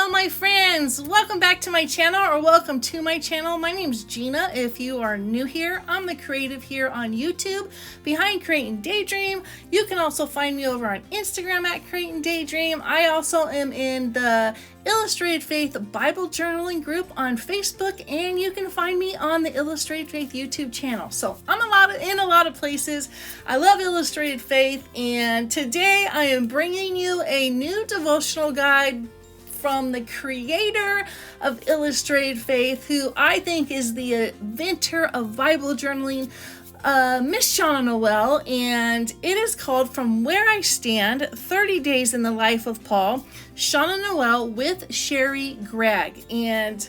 Hello my friends, welcome back to my channel, or welcome to my channel. My name's Gina. If you are new here, I'm the creative here on YouTube behind Create and Daydream. You can also find me over on Instagram at Create and Daydream. I also am in the Illustrated Faith Bible Journaling group on Facebook, and you can find me on the Illustrated Faith YouTube channel. So I'm in a lot of places. I love Illustrated Faith, and today I am bringing you a new devotional guide from the creator of Illustrated Faith, who I think is the inventor of Bible journaling, Miss Shanna Noel, and it is called From Where I Stand, 30 Days in the Life of Paul, Shanna Noel with Sherry Gregg. And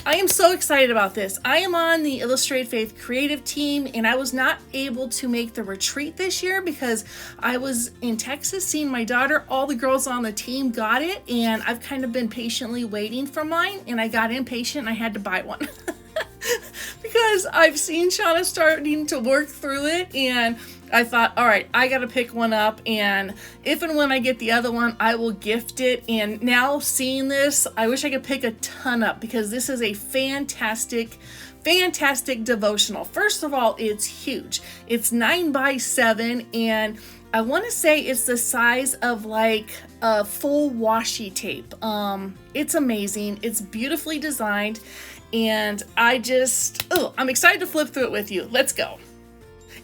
I am so excited about this. I am on the Illustrated Faith creative team, and I was not able to make the retreat this year because I was in Texas seeing my daughter. All the girls on the team got it, and I've kind of been patiently waiting for mine, and I got impatient and I had to buy one. Because I've seen Shanna starting to work through it, and I thought, all right, I got to pick one up, and if and when I get the other one, I will gift it. And now seeing this, I wish I could pick a ton up because this is a fantastic devotional. First of all, it's huge. It's 9x7, and I want to say it's the size of like a full washi tape. It's amazing. It's beautifully designed, and I'm excited to flip through it with you. Let's go.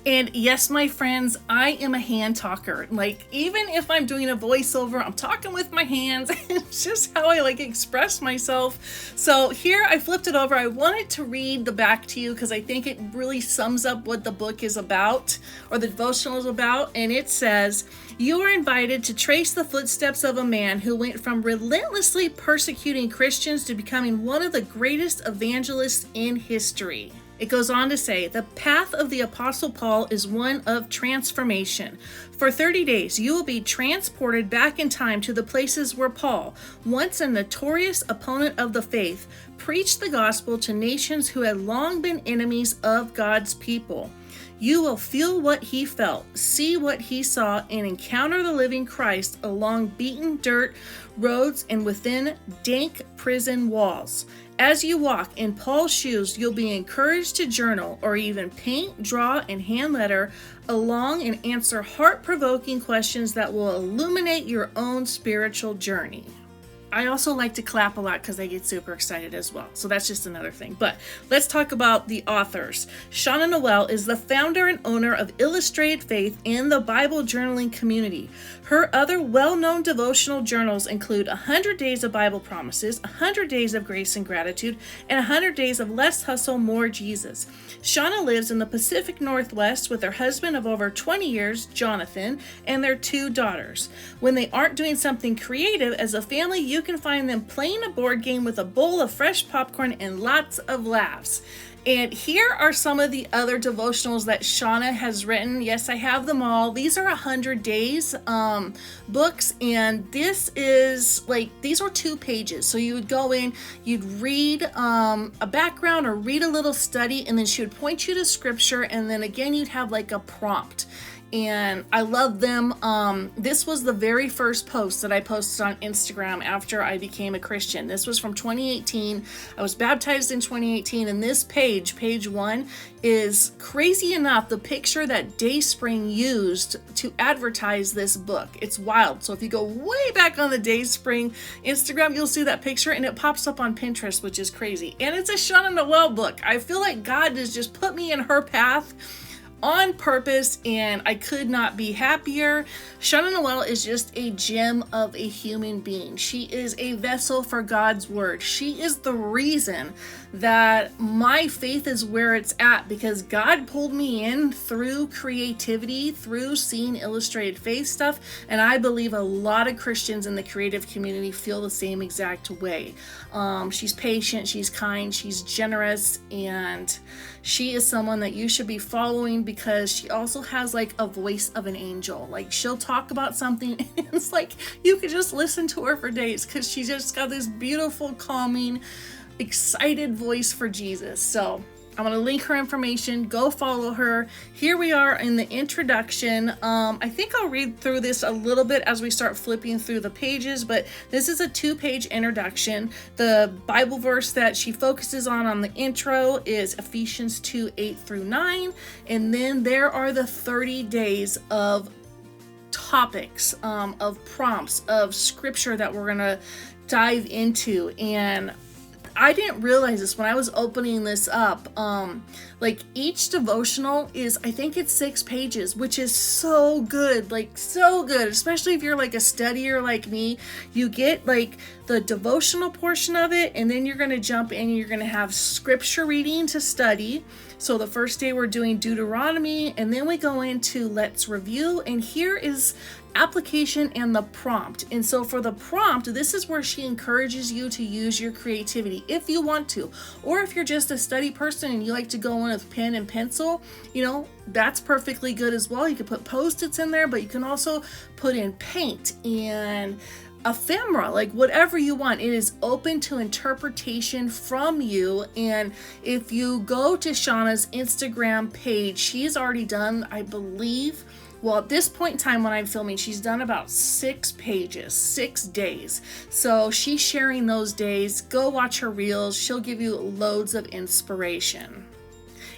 And yes, my friends, I am a hand talker. Like, even if I'm doing a voiceover, I'm talking with my hands. It's just how I express myself. So here I flipped it over. I wanted to read the back to you because I think it really sums up what the book is about, or the devotional is about. And it says, "You are invited to trace the footsteps of a man who went from relentlessly persecuting Christians to becoming one of the greatest evangelists in history." It goes on to say, "The path of the Apostle Paul is one of transformation. For 30 days, you will be transported back in time to the places where Paul, once a notorious opponent of the faith, preached the gospel to nations who had long been enemies of God's people. You will feel what he felt, see what he saw, and encounter the living Christ along beaten dirt roads and within dank prison walls. As you walk in Paul's shoes, you'll be encouraged to journal or even paint, draw, and hand letter along and answer heart-provoking questions that will illuminate your own spiritual journey." I also like to clap a lot because I get super excited as well. So that's just another thing. But let's talk about the authors. Shanna Noel is the founder and owner of Illustrated Faith and the Bible journaling community. Her other well-known devotional journals include 100 Days of Bible Promises, 100 Days of Grace and Gratitude, and 100 Days of Less Hustle, More Jesus. Shanna lives in the Pacific Northwest with her husband of over 20 years, Jonathan, and their 2 daughters. When they aren't doing something creative as a family, you can find them playing a board game with a bowl of fresh popcorn and lots of laughs. And here are some of the other devotionals that Shanna has written. Yes, I have them all. These are 100 days books, and this is these are 2 pages. So you would go in, you'd read a background or read a little study, and then she would point you to scripture, and then again you'd have a prompt. And I love them. This was the very first post that I posted on Instagram after I became a Christian. This was from 2018. I was baptized in 2018, and this page 1, is crazy enough the picture that Dayspring used to advertise this book. It's wild. So if you go way back on the Dayspring Instagram, you'll see that picture, and it pops up on Pinterest, which is crazy. And it's a Shanna Noel book. I feel like God has just put me in her path on purpose, and I could not be happier. Shanna Noel is just a gem of a human being. She is a vessel for God's word. She is the reason that my faith is where it's at, because God pulled me in through creativity, through seeing Illustrated Faith stuff, and I believe a lot of Christians in the creative community feel the same exact way. She's patient, she's kind, she's generous, and she is someone that you should be following because she also has a voice of an angel. She'll talk about something and it's you could just listen to her for days because she just got this beautiful, calming, excited voice for Jesus. So I'm going to link her information. Go follow her. Here we are in the introduction. I think I'll read through this a little bit as we start flipping through the pages, but this is a 2-page introduction. The Bible verse that she focuses on the intro is Ephesians 2:8-9. And then there are the 30 days of topics, of prompts, of scripture that we're going to dive into. And I didn't realize this when I was opening this up. Like each devotional is, I think it's 6 pages, which is so good, like so good, especially if you're like a studier like me. You get like the devotional portion of it, and then you're going to jump in and you're going to have scripture reading to study. So the first day we're doing Deuteronomy, and then we go into Let's Review, and here is application and the prompt. And so for the prompt, this is where she encourages you to use your creativity if you want to, or if you're just a study person and you like to go in with pen and pencil, you know, that's perfectly good as well. You can put post-its in there, but you can also put in paint and ephemera, like whatever you want. It is open to interpretation from you. And if you go to Shanna's Instagram page, she's already done, I believe, well, at this point in time when I'm filming, she's done about 6 pages, 6 days. So she's sharing those days. Go watch her reels. She'll give you loads of inspiration.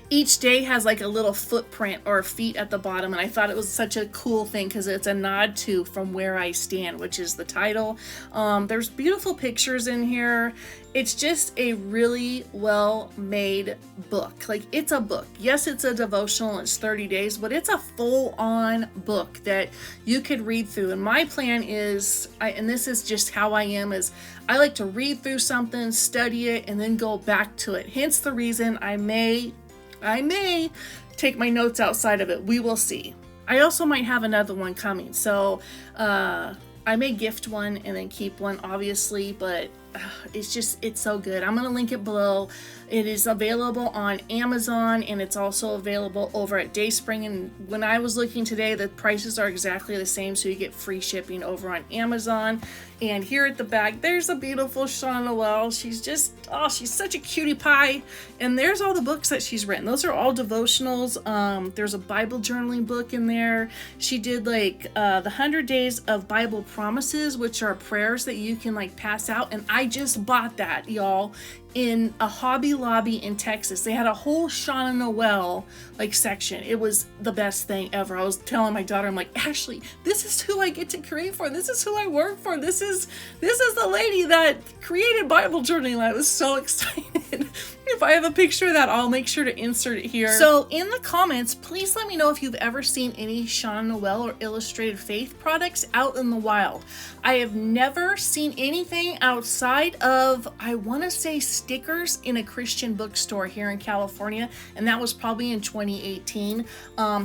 Each day has like a little footprint or feet at the bottom, and I thought it was such a cool thing because it's a nod to From Where I Stand, which is the title. There's beautiful pictures in here. It's just a really well-made book. Like, it's a book. Yes, it's a devotional, it's 30 days, but it's a full-on book that you could read through. And my plan is, and this is just how I am, is I like to read through something, study it, and then go back to it. Hence the reason I may take my notes outside of it. We will see. I also might have another one coming. So I may gift one and then keep one, obviously, but it's so good. I'm going to link it below. It is available on Amazon, and it's also available over at Dayspring. And when I was looking today, the prices are exactly the same, so you get free shipping over on Amazon. And here at the back, there's a beautiful Shanna Noel. She's just, oh, she's such a cutie pie. And there's all the books that she's written. Those are all devotionals. There's a Bible journaling book in there. She did like the 100 Days of Bible Promises, which are prayers that you can like pass out. And I just bought that, y'all, in a Hobby Lobby in Texas. They had a whole Shanna Noel like section. It was the best thing ever. I was telling my daughter, I'm like, Ashley, this is who I get to create for. This is who I work for. This is the lady that created Bible journaling. I was so excited. If I have a picture of that, I'll make sure to insert it here. So in the comments, please let me know if you've ever seen any Shanna Noel or Illustrated Faith products out in the wild. I have never seen anything outside of, I want to say, stickers in a Christian bookstore here in California, and that was probably in 2018.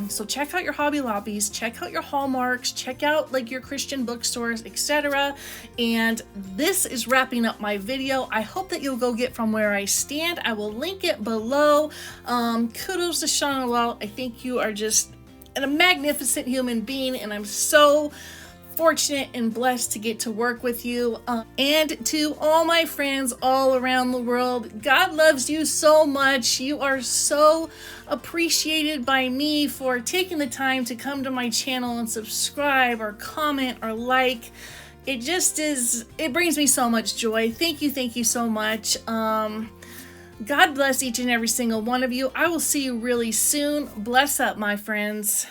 So check out your Hobby Lobbies, check out your Hallmarks, check out like your Christian bookstores, etc. And this is wrapping up my video. I hope that you'll go get From Where I Stand. I will link it below. Kudos to Shanna Noel. I think you are just a magnificent human being, and I'm so fortunate and blessed to get to work with you. And to all my friends all around the world, God loves you so much. You are so appreciated by me for taking the time to come to my channel and subscribe or comment or like. It just is, it brings me so much joy. Thank you so much. God bless each and every single one of you. I will see you really soon. Bless up, my friends.